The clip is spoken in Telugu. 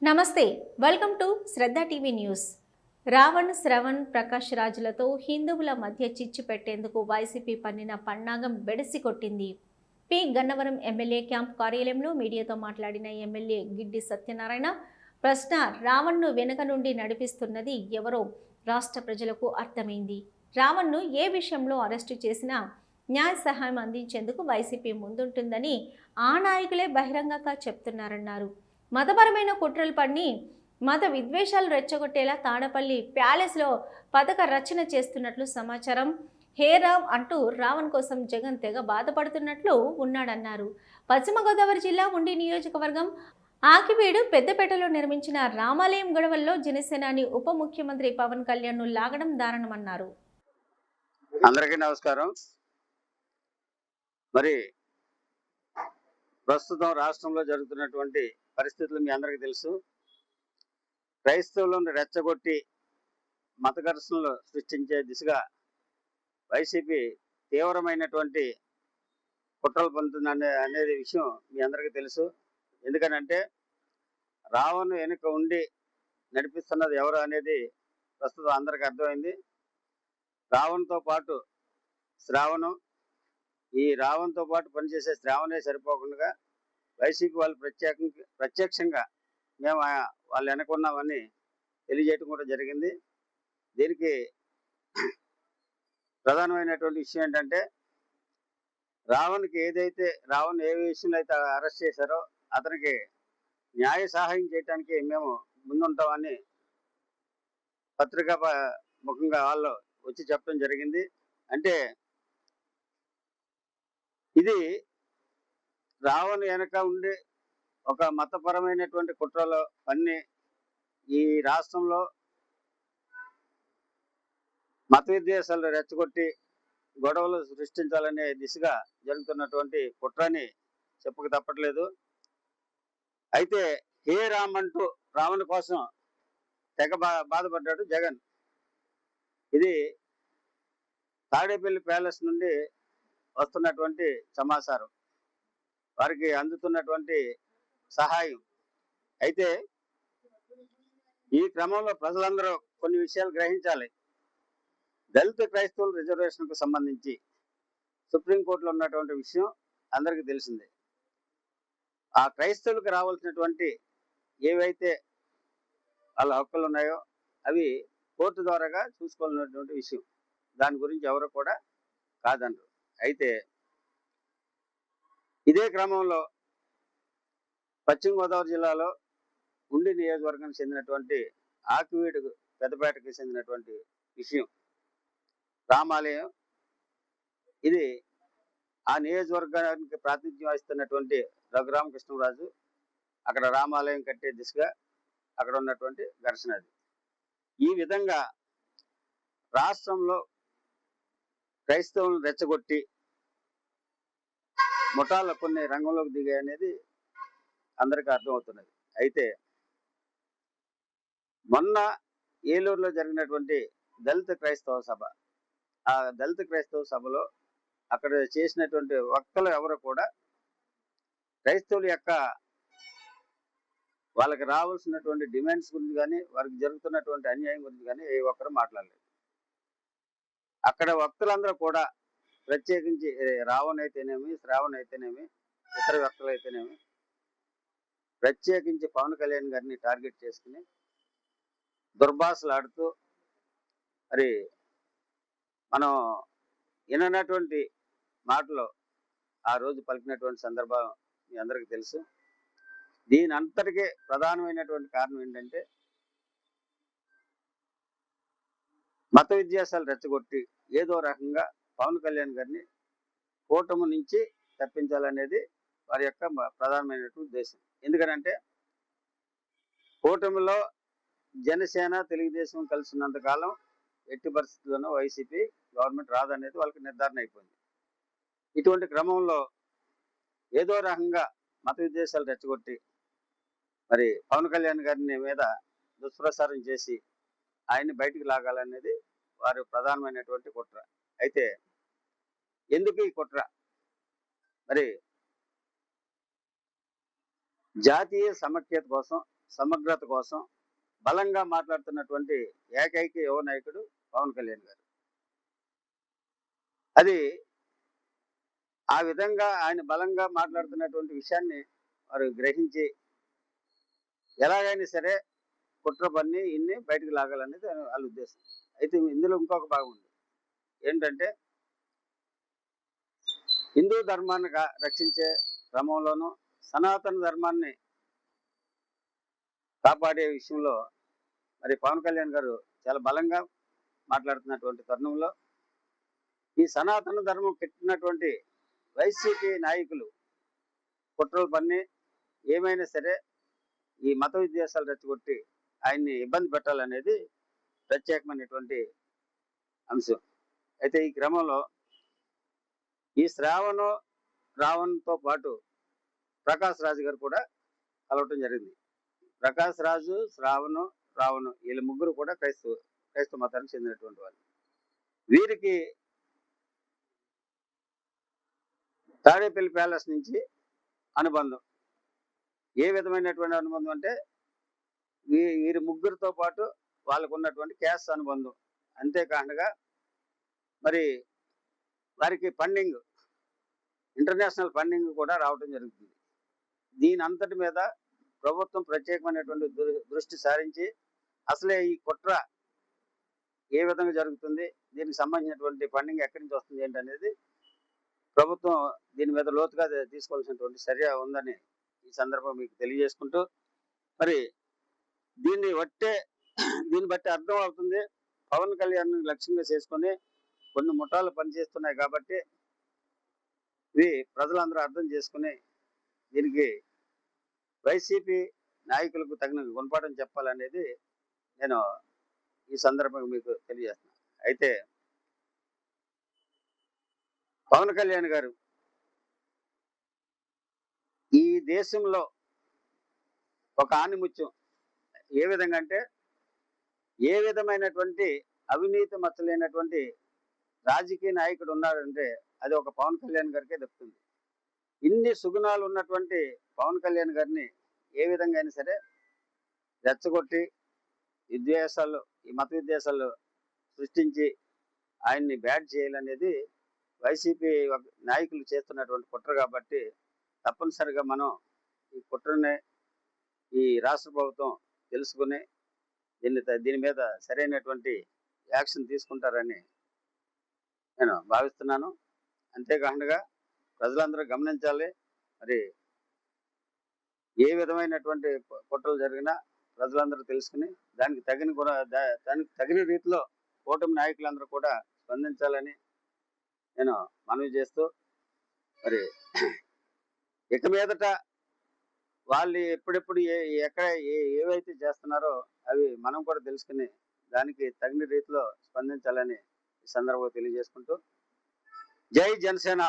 నమస్తే, welcome to Shraddha TV news. Ravan, Shravan, Prakash రాజులతో హిందువుల మధ్య చిచ్చు పెట్టేందుకు వైసీపీ పన్నిన పన్నాగం బెడిసి కొట్టింది. పి గన్నవరం ఎమ్మెల్యే క్యాంప్ కార్యాలయంలో మీడియాతో మాట్లాడిన ఎమ్మెల్యే గిడ్డి సత్యనారాయణ ప్రశ్న, రావణ్ను వెనుక నుండి నడిపిస్తున్నది ఎవరో రాష్ట్ర ప్రజలకు అర్థమైంది. రావణ్ను ఏ విషయంలో అరెస్టు చేసినా న్యాయ సహాయం అందించేందుకు వైసీపీ ముందుంటుందని ఆ నాయకులే బహిరంగంగా చెప్తున్నారన్నారు. మతపరమైన కుట్రలు పన్ని మత విద్వేషాలు రెచ్చగొట్టేలా తాడపల్లి ప్యాలెస్లో పథక రచన చేస్తున్నట్లు సమాచారం. హే రామ్ అంటూ రావణ్ కోసం జగన్ తెగ బాధపడుతున్నట్లు ఉన్నాడన్నారు. పశ్చిమ గోదావరి జిల్లా ఉండి నియోజకవర్గం ఆకివీడు పెద్దపేటలో నిర్మించిన రామాలయం గొడవల్లో జనసేనాని ఉప ముఖ్యమంత్రి పవన్ కళ్యాణ్ ను లాగడం దారుణమన్నారు. అందరికీ నమస్కారం. మరి ప్రస్తుతం రాష్ట్రంలో జరుగుతున్నటువంటి పరిస్థితులు మీ అందరికీ తెలుసు. క్రైస్తవులను రెచ్చగొట్టి మత ఘర్షణలు సృష్టించే దిశగా వైసీపీ తీవ్రమైనటువంటి కుట్రలు పొందుతుంది అనేది విషయం మీ అందరికీ తెలుసు. ఎందుకనంటే రావణ్ వెనుక ఉండి నడిపిస్తున్నది ఎవరు అనేది ప్రస్తుతం అందరికీ అర్థమైంది. రావణ్తో పాటు శ్రావణం, ఈ రావణ్తో పాటు పనిచేసే శ్రావణే సరిపోకుండా వైసీపీ వాళ్ళు ప్రత్యక్షంగా మేము వాళ్ళు వెనకున్నామని తెలియజేయటం కూడా జరిగింది. దీనికి ప్రధానమైనటువంటి విషయం ఏంటంటే రావణ్కి రావణ్ ఏ విషయంలో అయితే అరెస్ట్ చేశారో అతనికి న్యాయ సహాయం చేయడానికి మేము ముందుంటామని పత్రికా ముఖంగా వాళ్ళు వచ్చి చెప్పడం జరిగింది. అంటే ఇది రావణ్ వెనక ఉండి ఒక మతపరమైనటువంటి కుట్రలో పన్ని ఈ రాష్ట్రంలో మత విద్వేషాలు రెచ్చగొట్టి గొడవలు సృష్టించాలనే దిశగా జరుగుతున్నటువంటి కుట్రని చెప్పక తప్పట్లేదు. అయితే హే రామ్ అంటూ రావణ్ కోసం తెగ బాధపడ్డాడు జగన్. ఇది తాడేపల్లి ప్యాలెస్ నుండి వస్తున్నటువంటి సమాచారం, వారికి అందుతున్నటువంటి సహాయం. అయితే ఈ క్రమంలో ప్రజలందరూ కొన్ని విషయాలు గ్రహించాలి. దళిత క్రైస్తవుల రిజర్వేషన్కు సంబంధించి సుప్రీంకోర్టులో ఉన్నటువంటి విషయం అందరికీ తెలిసిందే. ఆ క్రైస్తవులకు రావాల్సినటువంటి ఏవైతే వాళ్ళ హక్కులు ఉన్నాయో అవి కోర్టు ద్వారాగా చూసుకోవాలన్నటువంటి విషయం. దాని గురించి ఎవరు కూడా కాదనరు. అయితే ఇదే క్రమంలో పశ్చిమ గోదావరి జిల్లాలో ఉండి నియోజకవర్గానికి చెందినటువంటి ఆకివీడు పెద్దపేటకి చెందినటువంటి విషయం రామాలయం. ఇది ఆ నియోజకవర్గానికి ప్రాతినిధ్యం వహిస్తున్నటువంటి రఘురామకృష్ణరాజు అక్కడ రామాలయం కట్టే దిశగా అక్కడ ఉన్నటువంటి ఘర్షణ అది. ఈ విధంగా రాష్ట్రంలో క్రైస్తవులను రెచ్చగొట్టి ముఠాలు కొన్ని రంగంలోకి దిగాయి అనేది అందరికీ అర్థమవుతున్నది. అయితే మొన్న ఏలూరులో జరిగినటువంటి దళిత క్రైస్తవ సభ, ఆ దళిత క్రైస్తవ సభలో అక్కడ చేసినటువంటి వక్తలు ఎవరు కూడా క్రైస్తవుల యొక్క వాళ్ళకి రావాల్సినటువంటి డిమాండ్స్ గురించి కానీ వారికి జరుగుతున్నటువంటి అన్యాయం గురించి కానీ ఏ ఒక్కరు మాట్లాడలేదు. అక్కడ వక్తులందరూ కూడా ప్రత్యేకించి రావణ్ అయితేనేమి, శ్రావణ్ అయితేనేమి, ఇతర వ్యక్తులు అయితేనేమి ప్రత్యేకించి పవన్ కళ్యాణ్ గారిని టార్గెట్ చేసుకుని దుర్భాషలు ఆడుతూ మరి మనం విననటువంటి మాటలు ఆ రోజు పలికినటువంటి సందర్భం మీ అందరికీ తెలుసు. దీని అంతటికీ ప్రధానమైనటువంటి కారణం ఏంటంటే మత విద్వేషాలు రెచ్చగొట్టి ఏదో రకంగా పవన్ కళ్యాణ్ గారిని కూటమి నుంచి తప్పించాలనేది వారి యొక్క ప్రధానమైనటువంటి ఉద్దేశం. ఎందుకనంటే కూటమిలో జనసేన తెలుగుదేశం కలిసి ఉన్నంత కాలం ఎట్టి పరిస్థితుల్లోనూ వైసీపీ గవర్నమెంట్ రాదనేది వాళ్ళకి నిర్ధారణ అయిపోయింది. ఇటువంటి క్రమంలో ఏదో రకంగా మత విద్వేషాలు రెచ్చగొట్టి మరి పవన్ కళ్యాణ్ గారిని మీద దుష్ప్రచారం చేసి ఆయన్ని బయటికి లాగాలనేది వారి ప్రధానమైనటువంటి కుట్ర. అయితే ఎందుకు ఈ కుట్ర? మరి జాతీయ సమైక్యత కోసం సమగ్రత కోసం బలంగా మాట్లాడుతున్నటువంటి ఏకైక యువ నాయకుడు పవన్ కళ్యాణ్ గారు. అది ఆ విధంగా ఆయన బలంగా మాట్లాడుతున్నటువంటి విషయాన్ని వారు గ్రహించి ఎలాగైనా సరే కుట్ర పన్ని ఇన్ని బయటకు లాగాలనేది వాళ్ళ ఉద్దేశం. అయితే ఇందులో ఇంకొక భాగం ఉంది. ఏంటంటే హిందూ ధర్మాన్ని రక్షించే క్రమంలోనూ సనాతన ధర్మాన్ని కాపాడే విషయంలో మరి పవన్ కళ్యాణ్ గారు చాలా బలంగా మాట్లాడుతున్నటువంటి తరుణంలో ఈ సనాతన ధర్మం పెట్టినటువంటి వైసీపీ నాయకులు కుట్రలు పన్ని ఏమైనా సరే ఈ మత విద్వేషాలు రెచ్చగొట్టి ఆయన్ని ఇబ్బంది పెట్టాలనేది ప్రత్యేకమైనటువంటి అంశం. అయితే ఈ క్రమంలో ఈ రావణ్తో పాటు ప్రకాష్ రాజు గారు కూడా కలవటం జరిగింది. ప్రకాష్ రాజు, రావణ్ వీళ్ళ ముగ్గురు కూడా క్రైస్తవ మతానికి చెందినటువంటి వాళ్ళు. వీరికి తాడేపల్లి ప్యాలెస్ నుంచి అనుబంధం. ఏ విధమైనటువంటి అనుబంధం అంటే వీరి ముగ్గురితో పాటు వాళ్ళకు ఉన్నటువంటి క్యాస్ట్ అనుబంధం. అంతేకాకుండా మరి వారికి ఫండింగ్, ఇంటర్నేషనల్ ఫండింగ్ కూడా రావడం జరుగుతుంది. దీని అంతటి మీద ప్రభుత్వం ప్రత్యేకమైనటువంటి దృష్టి సారించి అసలే ఈ కుట్ర ఏ విధంగా జరుగుతుంది, దీనికి సంబంధించినటువంటి ఫండింగ్ ఎక్కడి నుంచి వస్తుంది ఏంటనేది ప్రభుత్వం దీని మీద లోతుగా తీసుకోవాల్సినటువంటి చర్య ఉందని ఈ సందర్భం మీకు తెలియజేసుకుంటూ, మరి దీన్ని బట్టి అర్థం అవుతుంది పవన్ కళ్యాణ్ లక్ష్యంగా చేసుకొని కొన్ని ముఠాలు పనిచేస్తున్నాయి కాబట్టి ఇవి ప్రజలందరూ అర్థం చేసుకుని దీనికి వైసీపీ నాయకులకు తగిన గుణపాఠం చెప్పాలనేది నేను ఈ సందర్భంగా మీకు తెలియజేస్తున్నాను. అయితే పవన్ కళ్యాణ్ గారు ఈ దేశంలో ఒక ఆణిముత్యం ఏ విధంగా అంటే ఏ విధమైనటువంటి అవినీతి మచ్చలేనటువంటి రాజకీయ నాయకుడు ఉన్నారంటే అది ఒక పవన్ కళ్యాణ్ గారికే దక్కుతుంది. ఇన్ని సుగుణాలు ఉన్నటువంటి పవన్ కళ్యాణ్ గారిని ఏ విధంగా అయినా సరే రెచ్చగొట్టి ఈ మత విద్వేషాలు సృష్టించి ఆయన్ని బ్యాడ్ చేయాలనేది వైసీపీ నాయకులు చేస్తున్నటువంటి కుట్ర కాబట్టి తప్పనిసరిగా మనం ఈ కుట్రని ఈ రాష్ట్ర ప్రభుత్వం తెలుసుకుని దీని మీద సరైనటువంటి యాక్షన్ తీసుకుంటారని నేను భావిస్తున్నాను. అంతేకాకుండా ప్రజలందరూ గమనించాలి. మరి ఏ విధమైనటువంటి కుట్రలు జరిగినా ప్రజలందరూ తెలుసుకుని దానికి తగిన రీతిలో కూటమి నాయకులందరూ కూడా స్పందించాలని నేను మనవి చేస్తూ, మరి ఇక మీదట వాళ్ళు ఎప్పుడెప్పుడు ఏవైతే చేస్తున్నారో అవి మనం కూడా తెలుసుకుని దానికి తగిన రీతిలో స్పందించాలని ఈ సందర్భంగా తెలియజేసుకుంటూ, జై జనసేన.